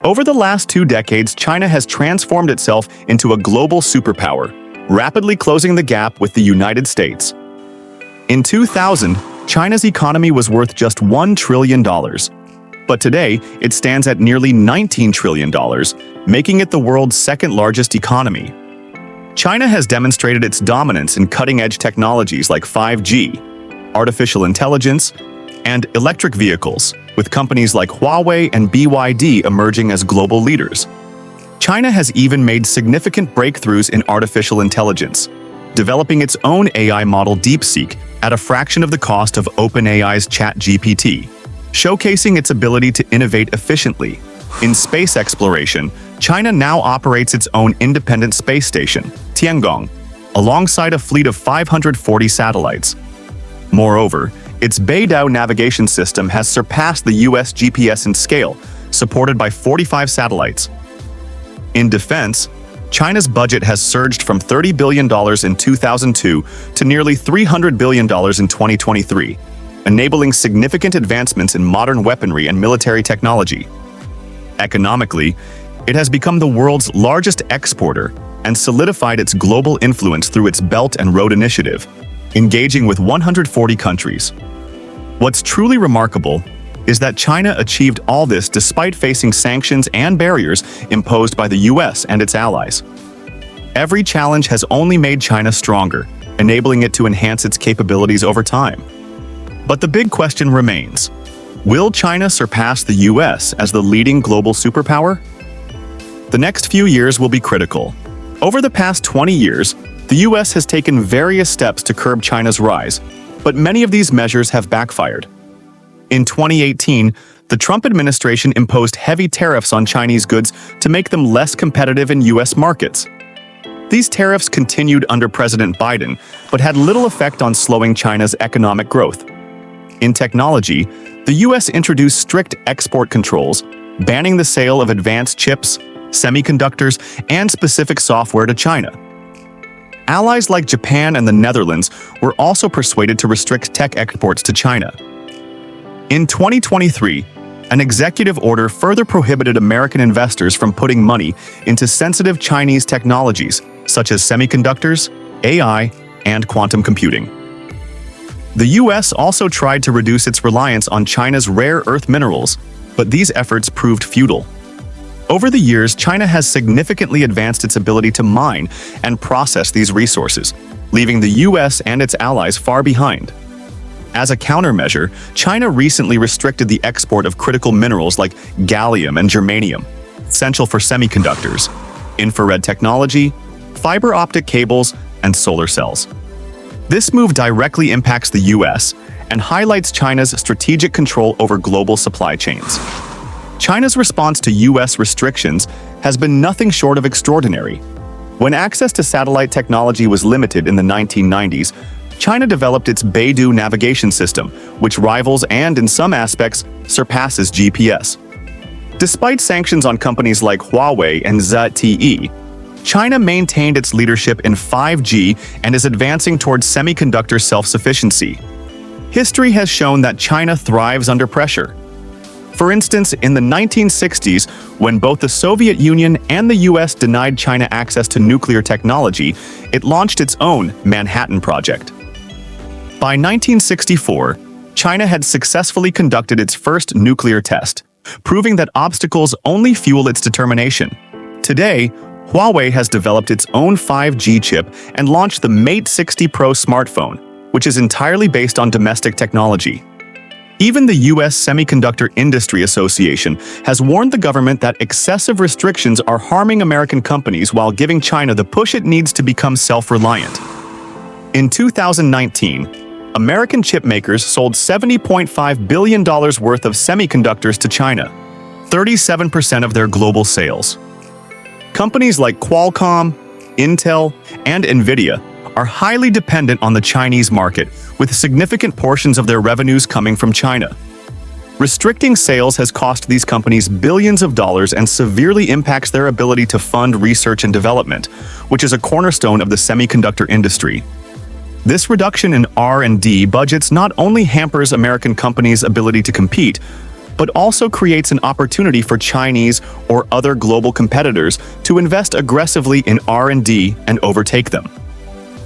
Over the last 2 decades, China has transformed itself into a global superpower, rapidly closing the gap with the United States. In 2000, China's economy was worth just $1 trillion. But today, it stands at nearly $19 trillion, making it the world's second-largest economy. China has demonstrated its dominance in cutting-edge technologies like 5G, artificial intelligence, and electric vehicles, with companies like Huawei and BYD emerging as global leaders. China has even made significant breakthroughs in artificial intelligence, developing its own AI model DeepSeek at a fraction of the cost of OpenAI's ChatGPT, showcasing its ability to innovate efficiently. In space exploration, China now operates its own independent space station, Tiangong, alongside a fleet of 540 satellites. Moreover, its Beidou navigation system has surpassed the US GPS in scale, supported by 45 satellites. In defense, China's budget has surged from $30 billion in 2002 to nearly $300 billion in 2023, enabling significant advancements in modern weaponry and military technology. Economically, it has become the world's largest exporter and solidified its global influence through its Belt and Road Initiative, engaging with 140 countries. What's truly remarkable is that China achieved all this despite facing sanctions and barriers imposed by the US and its allies. Every challenge has only made China stronger, enabling it to enhance its capabilities over time. But the big question remains: will China surpass the US as the leading global superpower? The next few years will be critical. Over the past 20 years, the US has taken various steps to curb China's rise, but many of these measures have backfired. In 2018, the Trump administration imposed heavy tariffs on Chinese goods to make them less competitive in US markets. These tariffs continued under President Biden, but had little effect on slowing China's economic growth. In technology, the US introduced strict export controls, banning the sale of advanced chips, semiconductors, and specific software to China. Allies like Japan and the Netherlands were also persuaded to restrict tech exports to China. In 2023, an executive order further prohibited American investors from putting money into sensitive Chinese technologies, such as semiconductors, AI, and quantum computing. The US also tried to reduce its reliance on China's rare earth minerals, but these efforts proved futile. Over the years, China has significantly advanced its ability to mine and process these resources, leaving the US and its allies far behind. As a countermeasure, China recently restricted the export of critical minerals like gallium and germanium, essential for semiconductors, infrared technology, fiber optic cables, and solar cells. This move directly impacts the US and highlights China's strategic control over global supply chains. China's response to US restrictions has been nothing short of extraordinary. When access to satellite technology was limited in the 1990s, China developed its Beidou navigation system, which rivals and, in some aspects, surpasses GPS. Despite sanctions on companies like Huawei and ZTE, China maintained its leadership in 5G and is advancing towards semiconductor self-sufficiency. History has shown that China thrives under pressure. For instance, in the 1960s, when both the Soviet Union and the US denied China access to nuclear technology, it launched its own Manhattan Project. By 1964, China had successfully conducted its first nuclear test, proving that obstacles only fuel its determination. Today, Huawei has developed its own 5G chip and launched the Mate 60 Pro smartphone, which is entirely based on domestic technology. Even the US Semiconductor Industry Association has warned the government that excessive restrictions are harming American companies while giving China the push it needs to become self-reliant. In 2019, American chip makers sold $70.5 billion worth of semiconductors to China, 37% of their global sales. Companies like Qualcomm, Intel, and NVIDIA are highly dependent on the Chinese market, with significant portions of their revenues coming from China. Restricting sales has cost these companies billions of dollars and severely impacts their ability to fund research and development, which is a cornerstone of the semiconductor industry. This reduction in R&D budgets not only hampers American companies' ability to compete, but also creates an opportunity for Chinese or other global competitors to invest aggressively in R&D and overtake them.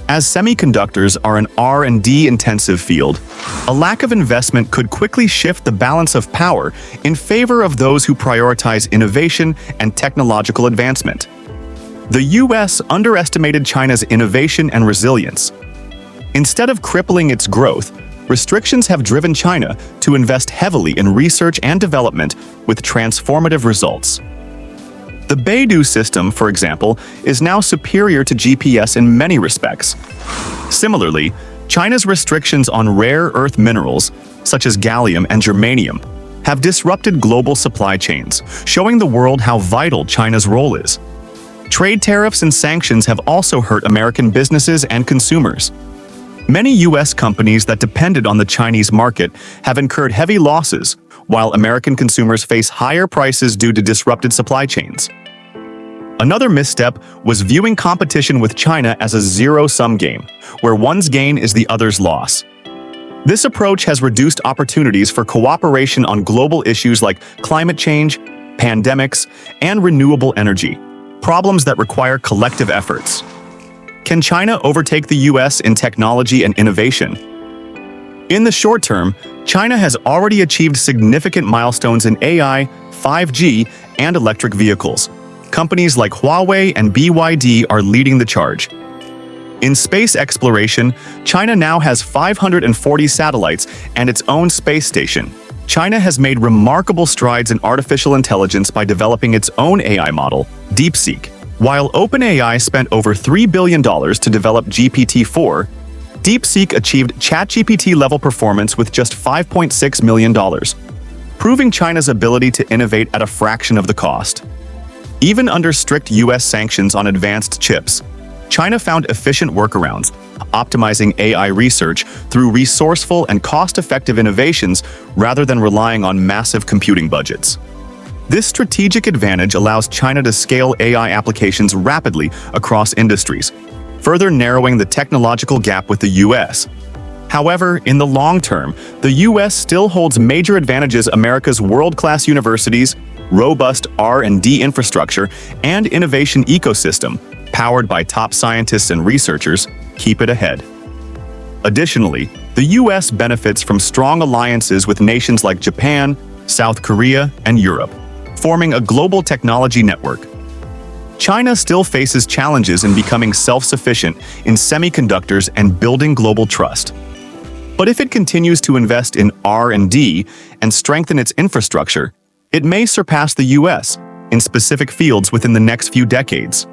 As semiconductors are an R&D intensive field, a lack of investment could quickly shift the balance of power in favor of those who prioritize innovation and technological advancement. The US underestimated China's innovation and resilience. Instead of crippling its growth, restrictions have driven China to invest heavily in research and development with transformative results. The Beidou system, for example, is now superior to GPS in many respects. Similarly, China's restrictions on rare earth minerals, such as gallium and germanium, have disrupted global supply chains, showing the world how vital China's role is. Trade tariffs and sanctions have also hurt American businesses and consumers. Many US companies that depended on the Chinese market have incurred heavy losses, while American consumers face higher prices due to disrupted supply chains. Another misstep was viewing competition with China as a zero-sum game, where one's gain is the other's loss. This approach has reduced opportunities for cooperation on global issues like climate change, pandemics, and renewable energy, problems that require collective efforts. Can China overtake the US in technology and innovation? In the short term, China has already achieved significant milestones in AI, 5G, and electric vehicles. Companies like Huawei and BYD are leading the charge. In space exploration, China now has 540 satellites and its own space station. China has made remarkable strides in artificial intelligence by developing its own AI model, DeepSeek. While OpenAI spent over $3 billion to develop GPT-4, DeepSeek achieved ChatGPT-level performance with just $5.6 million, proving China's ability to innovate at a fraction of the cost. Even under strict US sanctions on advanced chips, China found efficient workarounds, optimizing AI research through resourceful and cost-effective innovations rather than relying on massive computing budgets. This strategic advantage allows China to scale AI applications rapidly across industries, further narrowing the technological gap with the US. However, in the long term, the US still holds major advantages. America's world-class universities, robust R&D infrastructure, and innovation ecosystem, powered by top scientists and researchers, keep it ahead. Additionally, the US benefits from strong alliances with nations like Japan, South Korea, and Europe, forming a global technology network. China still faces challenges in becoming self-sufficient in semiconductors and building global trust. But if it continues to invest in R&D and strengthen its infrastructure, it may surpass the US in specific fields within the next few decades.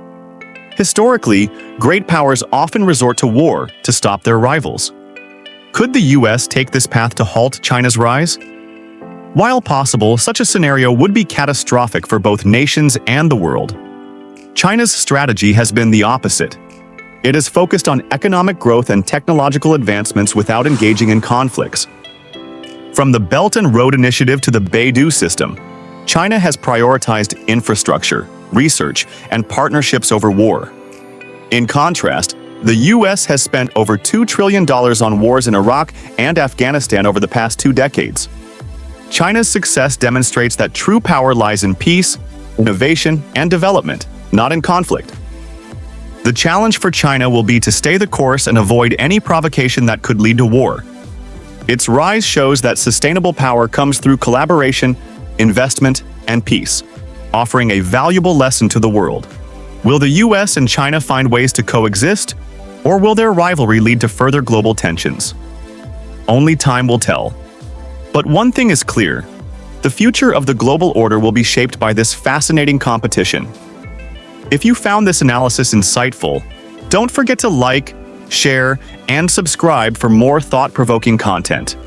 Historically, great powers often resort to war to stop their rivals. Could the US take this path to halt China's rise? While possible, such a scenario would be catastrophic for both nations and the world. China's strategy has been the opposite. It is focused on economic growth and technological advancements without engaging in conflicts. From the Belt and Road Initiative to the Beidou system, China has prioritized infrastructure, research, and partnerships over war. In contrast, the US has spent over $2 trillion on wars in Iraq and Afghanistan over the past 2 decades. China's success demonstrates that true power lies in peace, innovation, and development, not in conflict. The challenge for China will be to stay the course and avoid any provocation that could lead to war. Its rise shows that sustainable power comes through collaboration, investment, and peace, offering a valuable lesson to the world. Will the US and China find ways to coexist, or will their rivalry lead to further global tensions? Only time will tell. But one thing is clear: the future of the global order will be shaped by this fascinating competition. If you found this analysis insightful, don't forget to like, share, and subscribe for more thought-provoking content.